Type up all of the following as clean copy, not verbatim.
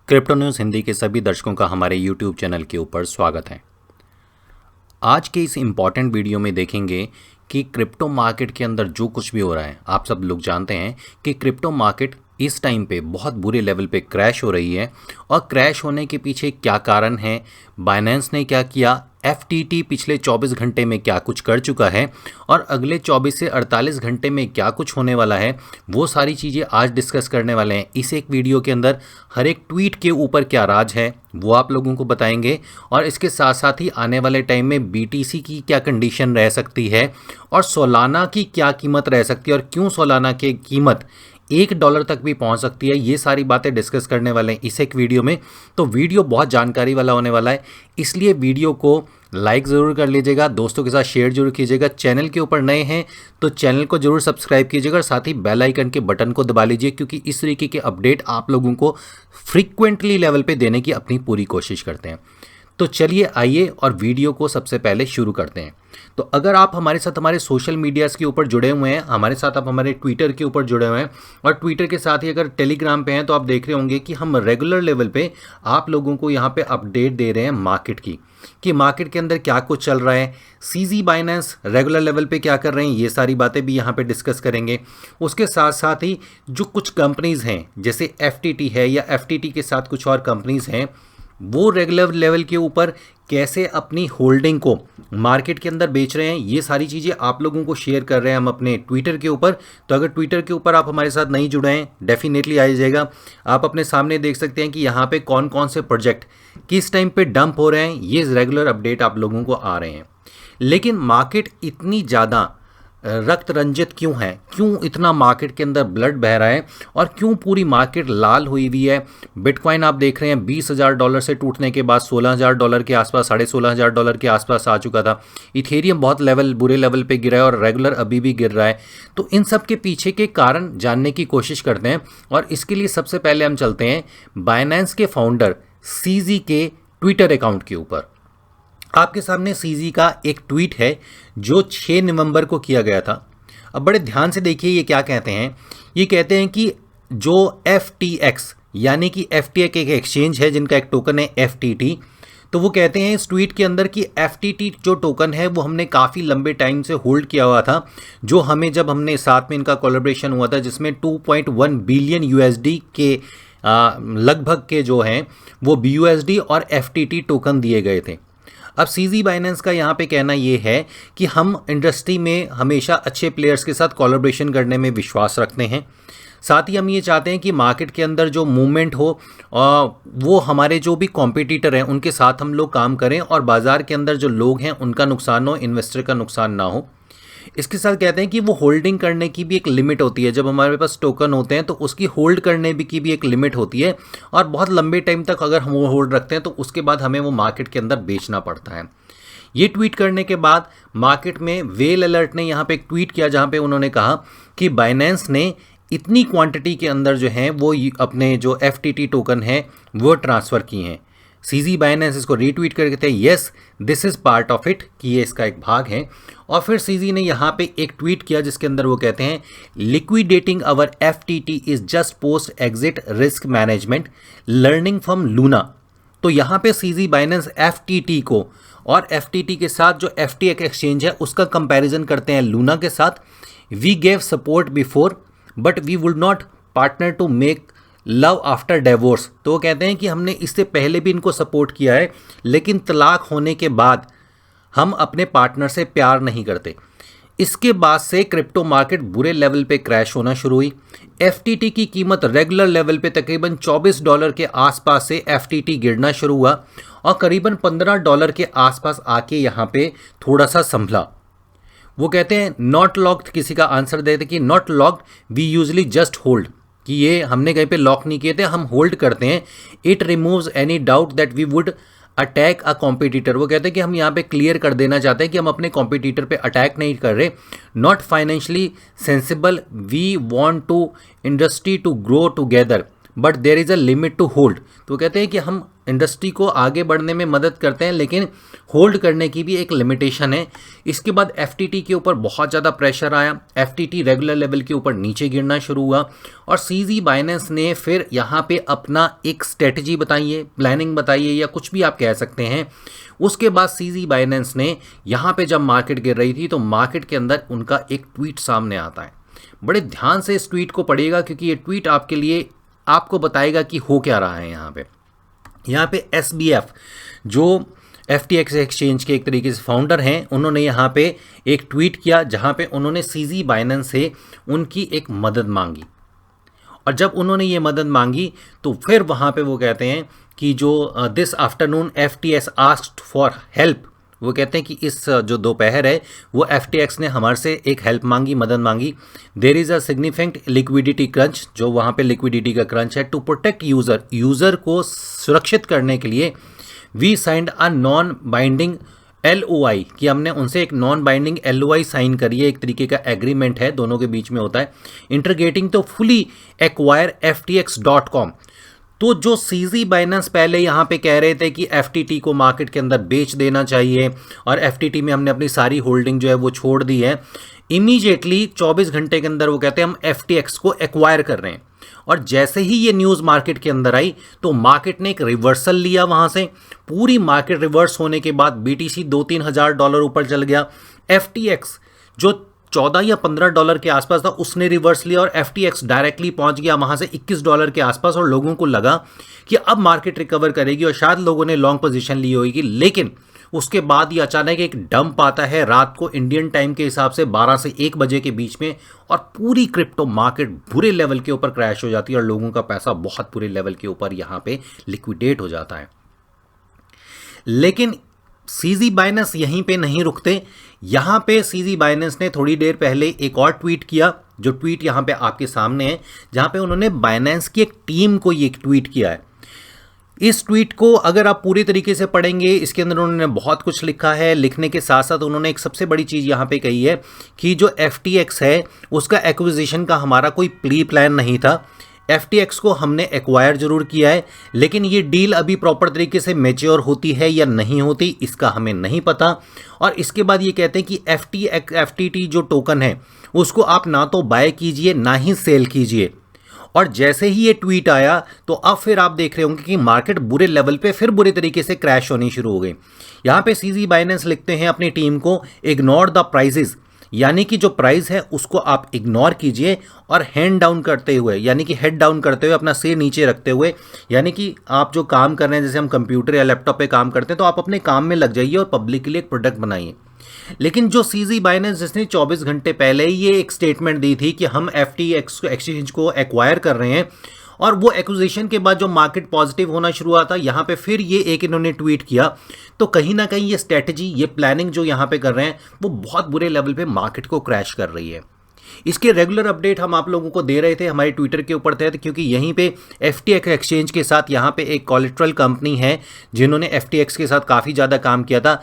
Crypto news Hindi के सभी दर्शकों का हमारे यूट्यूब चैनल के ऊपर स्वागत है। आज के इस इम्पॉर्टेंट वीडियो में देखेंगे कि क्रिप्टो मार्केट के अंदर जो कुछ भी हो रहा है। आप सब लोग जानते हैं कि क्रिप्टो मार्केट इस टाइम पे बहुत बुरे लेवल पे क्रैश हो रही है और क्रैश होने के पीछे क्या कारण है, बाइनेंस ने क्या किया, एफटीटी पिछले 24 घंटे में क्या कुछ कर चुका है और अगले 24 से 48 घंटे में क्या कुछ होने वाला है, वो सारी चीज़ें आज डिस्कस करने वाले हैं। इस एक वीडियो के अंदर हर एक ट्वीट के ऊपर क्या राज है वो आप लोगों को बताएंगे और इसके साथ साथ ही आने वाले टाइम में बीटीसी की क्या कंडीशन रह सकती है और सोलाना की क्या कीमत रह सकती है और क्यों सोलाना की कीमत $1 तक भी पहुंच सकती है। ये सारी बातें डिस्कस करने वाले हैं इस एक वीडियो में। तो वीडियो बहुत जानकारी वाला होने वाला है, इसलिए वीडियो को लाइक ज़रूर कर लीजिएगा, दोस्तों के साथ शेयर जरूर कीजिएगा। चैनल के ऊपर नए हैं तो चैनल को जरूर सब्सक्राइब कीजिएगा और साथ ही बेल आइकन के बटन को दबा लीजिए, क्योंकि इस तरीके के अपडेट आप लोगों को फ्रीक्वेंटली लेवल पे देने की अपनी पूरी कोशिश करते हैं। तो चलिए आइए और वीडियो को सबसे पहले शुरू करते हैं। तो अगर आप हमारे साथ हमारे सोशल मीडियाज़ के ऊपर जुड़े हुए हैं, हमारे साथ आप हमारे ट्विटर के ऊपर जुड़े हुए हैं और ट्विटर के साथ ही अगर टेलीग्राम पे हैं, तो आप देख रहे होंगे कि हम रेगुलर लेवल पे आप लोगों को यहाँ पे अपडेट दे रहे हैं मार्केट की, कि मार्केट के अंदर क्या कुछ चल रहा है, सीजी बाइनेंस रेगुलर लेवल पे क्या कर रहे हैं, ये सारी बातें भी यहाँ पे डिस्कस करेंगे। उसके साथ साथ ही जो कुछ कंपनीज़ हैं जैसे एफटीटी है या एफटीटी के साथ कुछ और कंपनीज़ हैं, वो रेगुलर लेवल के ऊपर कैसे अपनी होल्डिंग को मार्केट के अंदर बेच रहे हैं, ये सारी चीज़ें आप लोगों को शेयर कर रहे हैं हम अपने ट्विटर के ऊपर। तो अगर ट्विटर के ऊपर आप हमारे साथ नहीं जुड़े हैं, डेफिनेटली आ जाइएगा। आप अपने सामने देख सकते हैं कि यहाँ पे कौन कौन से प्रोजेक्ट किस टाइम पे डंप हो रहे हैं, ये रेगुलर अपडेट आप लोगों को आ रहे हैं। लेकिन मार्केट इतनी ज़्यादा रक्त रंजित क्यों है, क्यों इतना मार्केट के अंदर ब्लड बह रहा है और क्यों पूरी मार्केट लाल हुई हुई है। बिटकॉइन आप देख रहे हैं $20,000 से टूटने के बाद $16,000 के आसपास, $16,500 के आसपास आ चुका था। इथेरियम बहुत बुरे लेवल पे गिरा है और रेगुलर अभी भी गिर रहा है। तो इन सब के पीछे के कारण जानने की कोशिश करते हैं और इसके लिए सबसे पहले हम चलते हैं बाइनेंस के फाउंडर सीजी के ट्विटर अकाउंट के ऊपर। आपके सामने सीजी का एक ट्वीट है जो 6 नवंबर को किया गया था। अब बड़े ध्यान से देखिए ये क्या कहते हैं। ये कहते हैं कि जो FTX यानी कि FTX एक एक्सचेंज है जिनका एक टोकन है FTT, तो वो कहते हैं इस ट्वीट के अंदर कि FTT जो टोकन है वो हमने काफ़ी लंबे टाइम से होल्ड किया हुआ था, जो हमें जब हमने साथ में इनका कोलैबोरेशन हुआ था जिसमें 2.1 बिलियन USD के लगभग के जो हैं वो BUSD और FTT टोकन दिए गए थे। अब सीजी बाइनेंस का यहाँ पे कहना ये है कि हम इंडस्ट्री में हमेशा अच्छे प्लेयर्स के साथ कोलैबोरेशन करने में विश्वास रखते हैं। साथ ही हम ये चाहते हैं कि मार्केट के अंदर जो मूवमेंट हो वो हमारे जो भी कॉम्पिटिटर हैं उनके साथ हम लोग काम करें और बाज़ार के अंदर जो लोग हैं उनका नुकसान हो, इन्वेस्टर का नुकसान ना हो। इसके साथ कहते हैं कि वो होल्डिंग करने की भी एक लिमिट होती है। जब हमारे पास टोकन होते हैं तो उसकी होल्ड करने की भी एक लिमिट होती है और बहुत लंबे टाइम तक अगर हम वो होल्ड रखते हैं तो उसके बाद हमें वो मार्केट के अंदर बेचना पड़ता है। ये ट्वीट करने के बाद मार्केट में वेल अलर्ट ने यहाँ पे एक ट्वीट किया जहाँ पे उन्होंने कहा कि बाइनेंस ने इतनी क्वांटिटी के अंदर जो है वो अपने जो FTT टोकन है वो ट्रांसफ़र किए हैं। सीजी बाइनेंस इसको रीट्वीट करके कहते हैं yes this is part of it, कि ये इसका एक भाग है। और फिर सीजी ने यहाँ पे एक ट्वीट किया जिसके अंदर वो कहते हैं liquidating our FTT is just post exit risk management learning from Luna. तो यहाँ पे सीजी बाइनेंस FTT को और FTT के साथ जो FTX एक्सचेंज है उसका कंपैरिजन करते हैं लूना के साथ। We gave support before but we would not partner to make love after divorce. तो वो कहते हैं कि हमने इससे पहले भी इनको सपोर्ट किया है, लेकिन तलाक होने के बाद हम अपने पार्टनर से प्यार नहीं करते। इसके बाद से क्रिप्टो मार्केट बुरे लेवल पे क्रैश होना शुरू हुई। FTT की कीमत रेगुलर लेवल पे तकरीबन $24 के आसपास से FTT गिरना शुरू हुआ और करीबन $15 के आसपास आके यहाँ पे थोड़ा सा संभला। वो कहते हैं नॉट लॉक्ड, किसी का आंसर देते कि not locked we usually just hold, कि ये हमने कहीं पे लॉक नहीं किए थे, हम होल्ड करते हैं। It removes any doubt that we would attack a competitor. वो कहते हैं कि हम यहाँ पे क्लियर कर देना चाहते हैं कि हम अपने कॉम्पिटिटर पे अटैक नहीं कर रहे। Not financially sensible, we want to industry to grow together, but there is a limit to hold. तो कहते हैं कि हम इंडस्ट्री को आगे बढ़ने में मदद करते हैं, लेकिन होल्ड करने की भी एक लिमिटेशन है। इसके बाद एफटीटी के ऊपर बहुत ज़्यादा प्रेशर आया, एफटीटी रेगुलर लेवल के ऊपर नीचे गिरना शुरू हुआ और सीजी बाइनेंस ने फिर यहाँ पे अपना एक स्ट्रेटजी बताइए, प्लानिंग बताइए, या कुछ भी आप कह सकते हैं। उसके बाद सीजी बाइनेंस ने यहाँ पे जब मार्केट गिर रही थी तो मार्केट के अंदर उनका एक ट्वीट सामने आता है। बड़े ध्यान से इस ट्वीट को पढ़िएगा, क्योंकि ये ट्वीट आपके लिए आपको बताएगा कि हो क्या रहा है। यहाँ पे एसबीएफ जो एफटीएक्स एक्सचेंज के एक तरीके से फाउंडर हैं, उन्होंने यहाँ पे एक ट्वीट किया जहाँ पे उन्होंने सीजी बाइनेंस से उनकी एक मदद मांगी। और जब उन्होंने ये मदद मांगी तो फिर वहाँ पे वो कहते हैं कि जो this afternoon FTX asked for help, वो कहते हैं कि इस जो दोपहर है वो एफटीएक्स ने हमारे से एक हेल्प मांगी, मदद मांगी। There is a significant liquidity crunch, जो वहाँ पे लिक्विडिटी का क्रंच है। टू प्रोटेक्ट यूज़र को सुरक्षित करने के लिए we signed a non binding LOI, कि हमने उनसे एक नॉन बाइंडिंग LOI साइन करी है, एक तरीके का एग्रीमेंट है, दोनों के बीच में होता है। इंटरगेटिंग तो फुली एक्वायर ftx.com। तो जो सीजी बाइनेंस पहले यहाँ पे कह रहे थे कि एफटीटी को मार्केट के अंदर बेच देना चाहिए और एफटीटी में हमने अपनी सारी होल्डिंग जो है वो छोड़ दी है, इमीडिएटली 24 घंटे के अंदर वो कहते हैं हम एफटीएक्स को एक्वायर कर रहे हैं। और जैसे ही ये न्यूज़ मार्केट के अंदर आई तो मार्केट ने एक रिवर्सल लिया वहाँ से। पूरी मार्केट रिवर्स होने के बाद बीटीसी 2-3 हज़ार डॉलर ऊपर चल गया। एफटीएक्स जो 14 या 15 डॉलर के आसपास था उसने रिवर्स लिया और एफटीएक्स डायरेक्टली पहुंच गया वहां से 21 डॉलर के आसपास। और लोगों को लगा कि अब मार्केट रिकवर करेगी और शायद लोगों ने लॉन्ग पोजीशन ली होगी, लेकिन उसके बाद ही अचानक एक डंप आता है रात को इंडियन टाइम के हिसाब से 12 से 1 बजे के बीच में, और पूरी क्रिप्टो मार्केट बुरे लेवल के ऊपर क्रैश हो जाती है और लोगों का पैसा बहुत बुरे लेवल के ऊपर यहाँ पे लिक्विडेट हो जाता है। लेकिन सीजी बाइनेंस यहीं पे नहीं रुकते। यहाँ पे सीजी बाइनेंस ने थोड़ी देर पहले एक और ट्वीट किया, जो ट्वीट यहाँ पे आपके सामने है, जहाँ पे उन्होंने बाइनेंस की एक टीम को ये ट्वीट किया है। इस ट्वीट को अगर आप पूरी तरीके से पढ़ेंगे, इसके अंदर उन्होंने बहुत कुछ लिखा है। लिखने के साथ साथ उन्होंने एक सबसे बड़ी चीज़ यहाँ पे कही है कि जो एफटीएक्स है उसका एक्विजिशन का हमारा कोई प्री प्लान नहीं था। एफटीएक्स को हमने एक्वायर जरूर किया है, लेकिन ये डील अभी प्रॉपर तरीके से मैच्योर होती है या नहीं होती इसका हमें नहीं पता। और इसके बाद ये कहते हैं कि एफटीटी जो टोकन है उसको आप ना तो बाय कीजिए ना ही सेल कीजिए। और जैसे ही ये ट्वीट आया तो अब फिर आप देख रहे होंगे कि मार्केट बुरे लेवल पे फिर बुरे तरीके से क्रैश होनी शुरू हो गई। यहाँ पे सीजी बाइनेंस लिखते हैं अपनी टीम को, इग्नोर द प्राइजेस, यानी कि जो प्राइस है उसको आप इग्नोर कीजिए और हैंड डाउन करते हुए, यानी कि हेड डाउन करते हुए, अपना सिर नीचे रखते हुए, यानी कि आप जो काम कर रहे हैं, जैसे हम कंप्यूटर या लैपटॉप पे काम करते हैं, तो आप अपने काम में लग जाइए और पब्लिक के लिए एक प्रोडक्ट बनाइए। लेकिन जो सीजी बाइनेंस जिसने 24 घंटे पहले ही ये एक स्टेटमेंट दी थी कि हम एफटीएक्स एक्सचेंज को एक्वायर कर रहे हैं, और वो एक्विजिशन के बाद जो मार्केट पॉजिटिव होना शुरू हुआ था, यहाँ पे फिर ये एक इन्होंने ट्वीट किया, तो कहीं ना कहीं ये स्ट्रेटजी, ये प्लानिंग जो यहाँ पे कर रहे हैं वो बहुत बुरे लेवल पे मार्केट को क्रैश कर रही है। इसके रेगुलर अपडेट हम आप लोगों को दे रहे थे हमारे ट्विटर के ऊपर थे, क्योंकि यहीं पे एफटीएक्स एक्सचेंज के साथ यहाँ पे एक कोलेटरल कंपनी है जिन्होंने एफटीएक्स के साथ काफ़ी ज़्यादा काम किया था,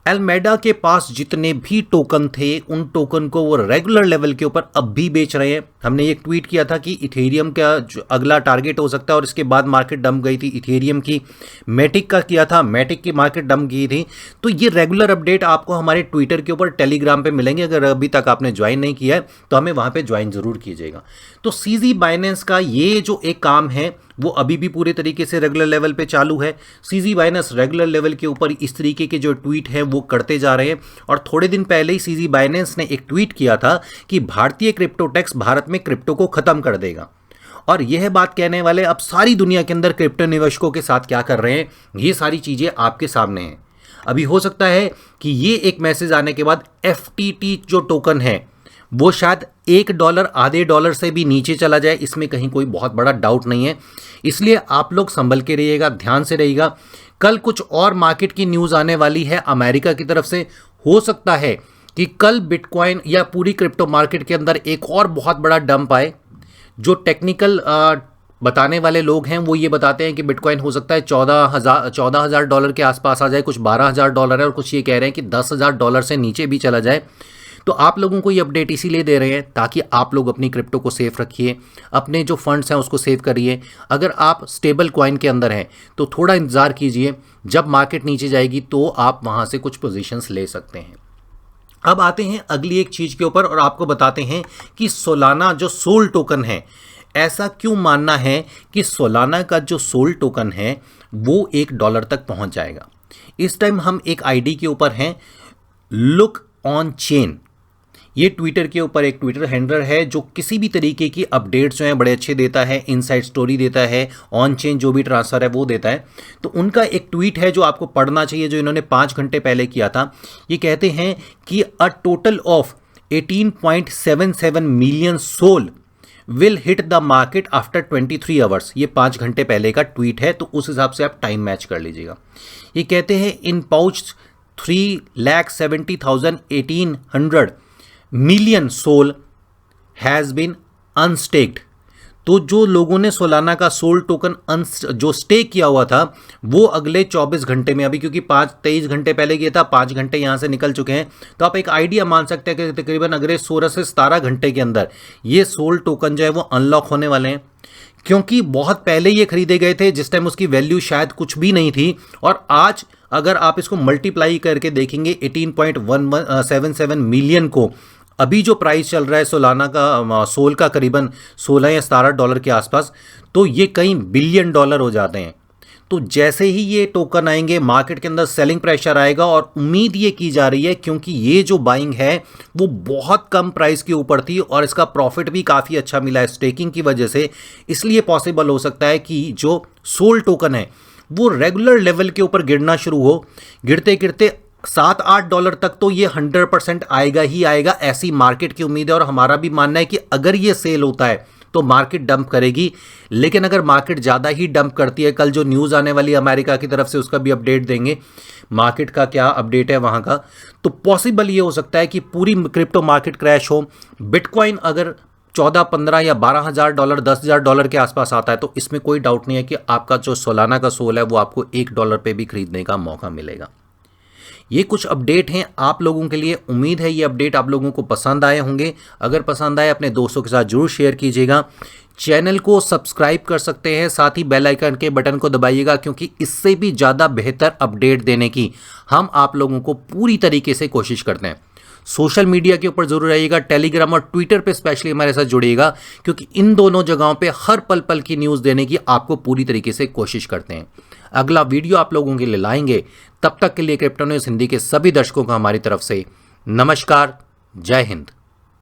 एल्मेडा के पास जितने भी टोकन थे उन टोकन को वो रेगुलर लेवल के ऊपर अब भी बेच रहे हैं। हमने ये ट्वीट किया था कि इथेरियम का जो अगला टारगेट हो सकता है, और इसके बाद मार्केट डंप गई थी इथेरियम की। मैटिक का किया था, मैटिक की मार्केट डंप गई थी। तो ये रेगुलर अपडेट आपको हमारे ट्विटर के ऊपर, टेलीग्राम पे मिलेंगे। अगर अभी तक आपने ज्वाइन नहीं किया है तो हमें वहाँ पर ज्वाइन ज़रूर कीजिएगा। तो सीजी बाइनेंस का ये जो एक काम है वो अभी भी पूरे तरीके से रेगुलर लेवल पे चालू है। सीजी बाइनेंस रेगुलर लेवल के ऊपर इस तरीके के जो ट्वीट है वो करते जा रहे हैं। और थोड़े दिन पहले ही सीजी बाइनेंस ने एक ट्वीट किया था कि भारतीय क्रिप्टो टैक्स भारत में क्रिप्टो को खत्म कर देगा। और यह बात कहने वाले अब सारी दुनिया के अंदर क्रिप्टो निवेशकों के साथ क्या कर रहे हैं, ये सारी चीज़ें आपके सामने हैं। अभी हो सकता है कि ये एक मैसेज आने के बाद एफटीटी जो टोकन है वो शायद $1 आधे डॉलर से भी नीचे चला जाए, इसमें कहीं कोई बहुत बड़ा डाउट नहीं है। इसलिए आप लोग संभल के रहिएगा, ध्यान से रहिएगा। कल कुछ और मार्केट की न्यूज़ आने वाली है अमेरिका की तरफ से। हो सकता है कि कल बिटकॉइन या पूरी क्रिप्टो मार्केट के अंदर एक और बहुत बड़ा डंप आए। जो टेक्निकल बताने वाले लोग हैं वो ये बताते हैं कि बिटकॉइन हो सकता है $14,000 के आसपास आ जाए, कुछ $12,000 है, और कुछ ये कह रहे हैं कि $10,000 से नीचे भी चला जाए। तो आप लोगों को ये अपडेट इसीलिए दे रहे हैं ताकि आप लोग अपनी क्रिप्टो को सेफ रखिए, अपने जो फंड्स हैं उसको सेव करिए। अगर आप स्टेबल कॉइन के अंदर हैं तो थोड़ा इंतज़ार कीजिए, जब मार्केट नीचे जाएगी तो आप वहाँ से कुछ पोजीशंस ले सकते हैं। अब आते हैं अगली एक चीज़ के ऊपर और आपको बताते हैं कि सोलाना जो सोल टोकन है, ऐसा क्यों मानना है कि सोलाना का जो सोल टोकन है वो $1 तक पहुंच जाएगा। इस टाइम हम एक आईडी के ऊपर हैं, लुक ऑन चेन। ये ट्विटर के ऊपर एक ट्विटर हैंडलर है जो किसी भी तरीके की अपडेट्स जो हैं बड़े अच्छे देता है, इनसाइड स्टोरी देता है, ऑन चेन जो भी ट्रांसफ़र है वो देता है। तो उनका एक ट्वीट है जो आपको पढ़ना चाहिए, जो इन्होंने 5 घंटे पहले किया था। ये कहते हैं कि a total of 18.77 million soul will hit the market after 23 hours. ये 5 घंटे पहले का ट्वीट है, तो उस हिसाब से आप टाइम मैच कर लीजिएगा। ये कहते हैं in pouch 3,70,1800 million soul has been unstacked. तो जो लोगों ने सोलाना का सोल टोकन जो स्टेक किया हुआ था वो अगले 24 घंटे में, अभी क्योंकि 23 घंटे पहले किया था, 5 घंटे यहाँ से निकल चुके हैं, तो आप एक आइडिया मान सकते हैं कि तकरीबन अगले 16 से 17 घंटे के अंदर ये सोल टोकन जो है वो अनलॉक होने वाले हैं। क्योंकि बहुत पहले ये खरीदे गए थे जिस टाइम उसकी वैल्यू शायद कुछ भी नहीं थी, और आज अगर आप इसको मल्टीप्लाई करके देखेंगे 18.177 मिलियन को, अभी जो प्राइस चल रहा है सोलाना का सोल का करीबन $16 या $17 के आसपास, तो ये कई $बिलियन हो जाते हैं। तो जैसे ही ये टोकन आएंगे मार्केट के अंदर सेलिंग प्रेशर आएगा, और उम्मीद ये की जा रही है क्योंकि ये जो बाइंग है वो बहुत कम प्राइस के ऊपर थी और इसका प्रॉफिट भी काफ़ी अच्छा मिला है स्टेकिंग की वजह से, इसलिए पॉसिबल हो सकता है कि जो सोल टोकन है वो रेगुलर लेवल के ऊपर गिरना शुरू हो। गिरते गिरते $7-8 तक तो ये 100% आएगा ही आएगा, ऐसी मार्केट की उम्मीद है। और हमारा भी मानना है कि अगर ये सेल होता है तो मार्केट डंप करेगी, लेकिन अगर मार्केट ज़्यादा ही डंप करती है, कल जो न्यूज़ आने वाली अमेरिका की तरफ से उसका भी अपडेट देंगे, मार्केट का क्या अपडेट है वहाँ का, तो पॉसिबल ये हो सकता है कि पूरी क्रिप्टो मार्केट क्रैश हो। बिटकॉइन अगर 14, 15 या $12,000, $10,000 के आसपास आता है तो इसमें कोई डाउट नहीं है कि आपका जो सोलाना का सोल है वो आपको $1 पे भी खरीदने का मौका मिलेगा। ये कुछ अपडेट हैं आप लोगों के लिए। उम्मीद है ये अपडेट आप लोगों को पसंद आए होंगे। अगर पसंद आए अपने दोस्तों के साथ जरूर शेयर कीजिएगा। चैनल को सब्सक्राइब कर सकते हैं, साथ ही बेल आइकन के बटन को दबाइएगा, क्योंकि इससे भी ज़्यादा बेहतर अपडेट देने की हम आप लोगों को पूरी तरीके से कोशिश करते हैं। सोशल मीडिया के ऊपर जरूर रहिएगा, टेलीग्राम और ट्विटर पे स्पेशली हमारे साथ जुड़िएगा, क्योंकि इन दोनों जगहों पे हर पल पल की न्यूज़ देने की आपको पूरी तरीके से कोशिश करते हैं। अगला वीडियो आप लोगों के लिए लाएंगे, तब तक के लिए क्रिप्टो न्यूज़ हिंदी के सभी दर्शकों का हमारी तरफ से नमस्कार, जय हिंद।